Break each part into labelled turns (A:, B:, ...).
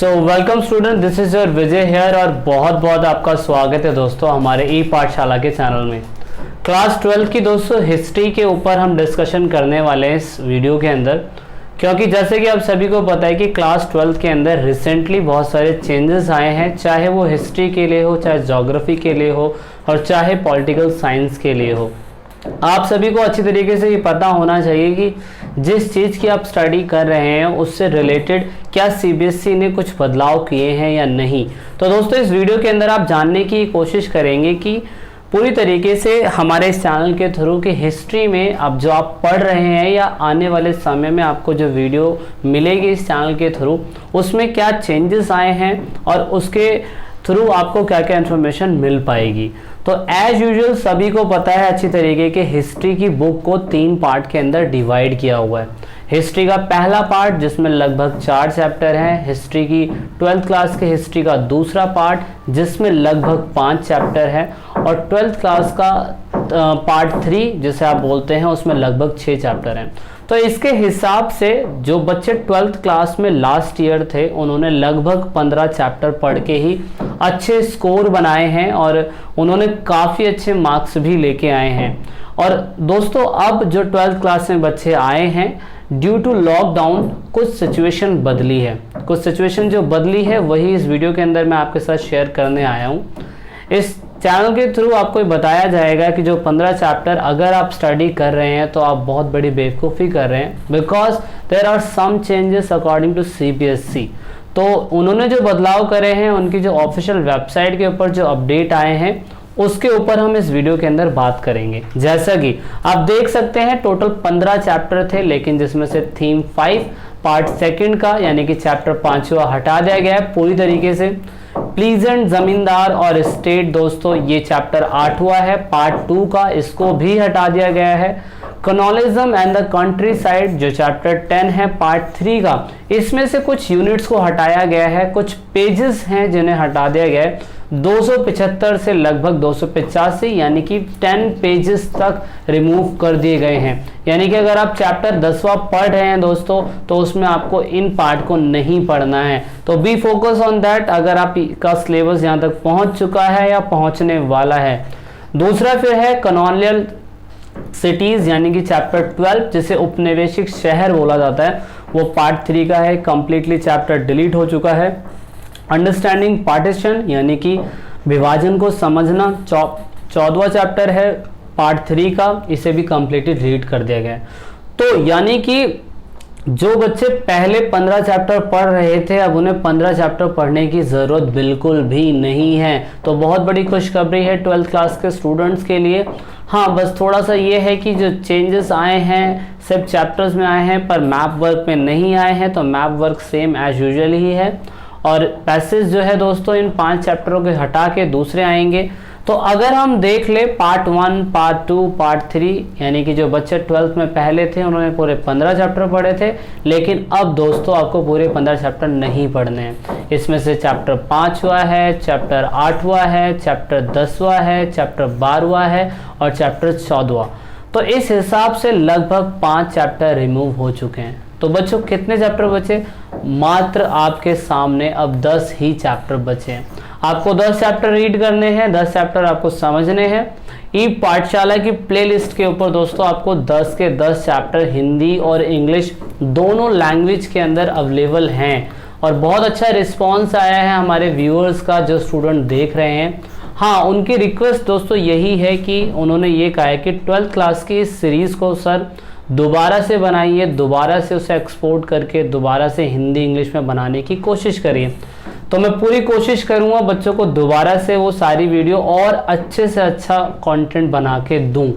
A: Welcome student, this is your Vijay here और बहुत बहुत आपका स्वागत है दोस्तों हमारे ई पाठशाला के चैनल में। क्लास 12 की दोस्तों हिस्ट्री के ऊपर हम डिस्कशन करने वाले हैं इस वीडियो के अंदर, क्योंकि जैसे कि आप सभी को पता है कि क्लास 12 के अंदर रिसेंटली बहुत सारे चेंजेस आए हैं, चाहे वो हिस्ट्री के लिए हो, चाहे ज्योग्राफी के लिए हो और चाहे पॉलिटिकल साइंस के लिए हो। आप सभी को अच्छी तरीके से ये पता होना चाहिए कि जिस चीज़ की आप स्टडी कर रहे हैं उससे रिलेटेड क्या सीबीएसई ने कुछ बदलाव किए हैं या नहीं। तो दोस्तों इस वीडियो के अंदर आप जानने की कोशिश करेंगे कि पूरी तरीके से हमारे इस चैनल के थ्रू कि हिस्ट्री में अब जो आप पढ़ रहे हैं या आने वाले समय में आपको जो वीडियो मिलेगी इस चैनल के थ्रू उसमें क्या चेंजेस आए हैं और उसके थ्रू आपको क्या क्या इन्फॉर्मेशन मिल पाएगी। तो एज यूजुअल सभी को पता है अच्छी तरीके के हिस्ट्री की बुक को 3 पार्ट के अंदर डिवाइड किया हुआ है। हिस्ट्री का पहला पार्ट जिसमें लगभग 4 चैप्टर हैं, हिस्ट्री की 12th क्लास के हिस्ट्री का दूसरा पार्ट जिसमें लगभग 5 चैप्टर है और 12th क्लास का पार्ट 3 जिसे आप बोलते हैं उसमें लगभग 6 चैप्टर हैं। तो इसके हिसाब से जो बच्चे 12th क्लास में लास्ट ईयर थे उन्होंने लगभग 15 चैप्टर पढ़ के ही अच्छे स्कोर बनाए हैं और उन्होंने काफ़ी अच्छे मार्क्स भी लेके आए हैं। और दोस्तों अब जो 12th क्लास में बच्चे आए हैं ड्यू टू लॉकडाउन कुछ सिचुएशन बदली है, कुछ सिचुएशन जो बदली है वही इस वीडियो के अंदर मैं आपके साथ शेयर करने आया हूँ। इस चैनल के थ्रू आपको बताया जाएगा कि जो 15 चैप्टर अगर आप स्टडी कर रहे हैं तो आप बहुत बड़ी बेवकूफ़ी कर रहे हैं, because there are some changes according to CBSE. तो उन्होंने जो बदलाव करे हैं उनकी जो ऑफिशियल वेबसाइट के ऊपर जो अपडेट आए हैं उसके ऊपर हम इस वीडियो के अंदर बात करेंगे। जैसा कि आप देख सकते हैं टोटल 15 चैप्टर थे, लेकिन जिसमें से थीम 5 पार्ट सेकंड का यानी कि चैप्टर 5वां हटा दिया गया है पूरी तरीके से। प्लीजेंट जमींदार और स्टेट दोस्तों ये चैप्टर 8वां है पार्ट 2 का, इसको भी हटा दिया गया है। Colonialism and the country side जो चैप्टर 10 है पार्ट 3 का, इसमें से कुछ यूनिट्स को हटाया गया है, कुछ पेजेस हैं जिन्हें हटा दिया गया है। 275 से लगभग 285 यानी कि 10 पेजेस तक रिमूव कर दिए गए हैं। यानी कि अगर आप चैप्टर 10वां पढ़ रहे हैं दोस्तों तो उसमें आपको इन पार्ट को नहीं पढ़ना है, तो बी फोकस ऑन दैट अगर आपका सिलेबस यहाँ तक पहुँच चुका है या पहुँचने वाला है। दूसरा फिर है कॉलोनियल सिटीज यानी कि चैप्टर 12 जिसे उपनिवेशिक शहर बोला जाता है, वो पार्ट 3 का है, कंप्लीटली चैप्टर डिलीट हो चुका है। अंडरस्टैंडिंग पार्टीशन यानी कि विभाजन को समझना 14वां चैप्टर है पार्ट 3 का, इसे भी कंप्लीटली डिलीट कर दिया गया है। तो यानी कि जो बच्चे पहले 15 चैप्टर पढ़ रहे थे अब उन्हें 15 चैप्टर पढ़ने की ज़रूरत बिल्कुल भी नहीं है। तो बहुत बड़ी खुशखबरी है 12th क्लास के स्टूडेंट्स के लिए। हाँ, बस थोड़ा सा ये है कि जो चेंजेस आए हैं सिर्फ चैप्टर्स में आए हैं पर मैप वर्क में नहीं आए हैं, तो map work same as usual ही है और पैसेज जो है दोस्तों इन 5 चैप्टरों के हटा के दूसरे आएंगे। तो अगर हम देख ले पार्ट 1, पार्ट 2, पार्ट 3 यानी कि जो बच्चे 12th में पहले थे उन्होंने पूरे 15 चैप्टर पढ़े थे, लेकिन अब दोस्तों आपको पूरे 15 चैप्टर नहीं पढ़ने हैं। इसमें से चैप्टर 5वां है, चैप्टर 8वां है, चैप्टर 10वां है, चैप्टर 12वां है और चैप्टर 14वां। तो इस हिसाब से लगभग 5 चैप्टर रिमूव हो चुके हैं। तो बच्चों कितने चैप्टर बचे? मात्र आपके सामने अब 10 ही चैप्टर बचे हैं। आपको 10 चैप्टर रीड करने हैं, 10 चैप्टर आपको समझने हैं। ई पाठशाला की प्लेलिस्ट के ऊपर दोस्तों आपको 10 के 10 चैप्टर हिंदी और इंग्लिश दोनों लैंग्वेज के अंदर अवेलेबल हैं और बहुत अच्छा रिस्पॉन्स आया है हमारे व्यूअर्स का जो स्टूडेंट देख रहे हैं। हाँ, उनकी रिक्वेस्ट दोस्तों यही है कि उन्होंने ये कहा है कि 12th क्लास की इस सीरीज़ को सर दोबारा से बनाइए, दोबारा से उसे एक्सपोर्ट करके दोबारा से हिंदी इंग्लिश में बनाने की कोशिश करिए। तो मैं पूरी कोशिश करूँगा बच्चों को दोबारा से वो सारी वीडियो और अच्छे से अच्छा कंटेंट बना के दूँ।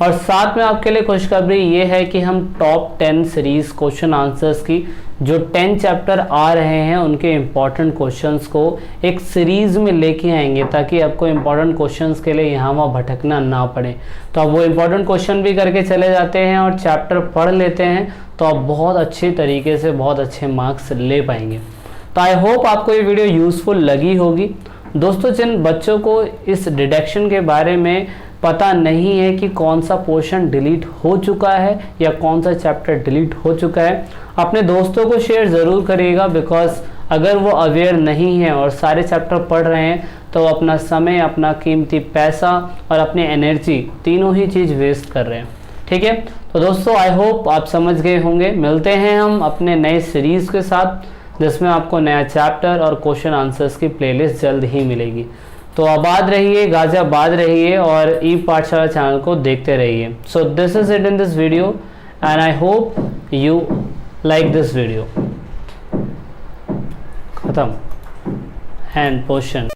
A: और साथ में आपके लिए खुशखबरी ये है कि हम टॉप 10 सीरीज़ क्वेश्चन आंसर्स की जो 10 चैप्टर आ रहे हैं उनके इम्पॉर्टेंट क्वेश्चंस को एक सीरीज़ में लेके आएंगे ताकि आपको इम्पॉर्टेंट क्वेश्चंस के लिए यहाँ वहाँ भटकना ना पड़े। तो आप वो इम्पॉर्टेंट क्वेश्चन भी करके चले जाते हैं और चैप्टर पढ़ लेते हैं तो आप बहुत अच्छे तरीके से बहुत अच्छे मार्क्स ले पाएंगे। तो आई होप आपको ये वीडियो यूज़फुल लगी होगी। दोस्तों जिन बच्चों को इस डिडक्शन के बारे में पता नहीं है कि कौन सा पोर्शन डिलीट हो चुका है या कौन सा चैप्टर डिलीट हो चुका है, अपने दोस्तों को शेयर ज़रूर करिएगा, बिकॉज अगर वो अवेयर नहीं है और सारे चैप्टर पढ़ रहे हैं तो अपना समय, अपना कीमती पैसा और अपनी एनर्जी तीनों ही चीज़ वेस्ट कर रहे हैं। ठीक है, तो दोस्तों आई होप आप समझ गए होंगे। मिलते हैं हम अपने नए सीरीज़ के साथ जिसमें आपको नया चैप्टर और क्वेश्चन आंसर्स की प्लेलिस्ट जल्द ही मिलेगी। तो आबाद रहिए, गाजियाबाद रहिए और ई पाठशाला चैनल को देखते रहिए। So this is it in this video and I hope you like this video. खत्म एंड क्वेश्चन।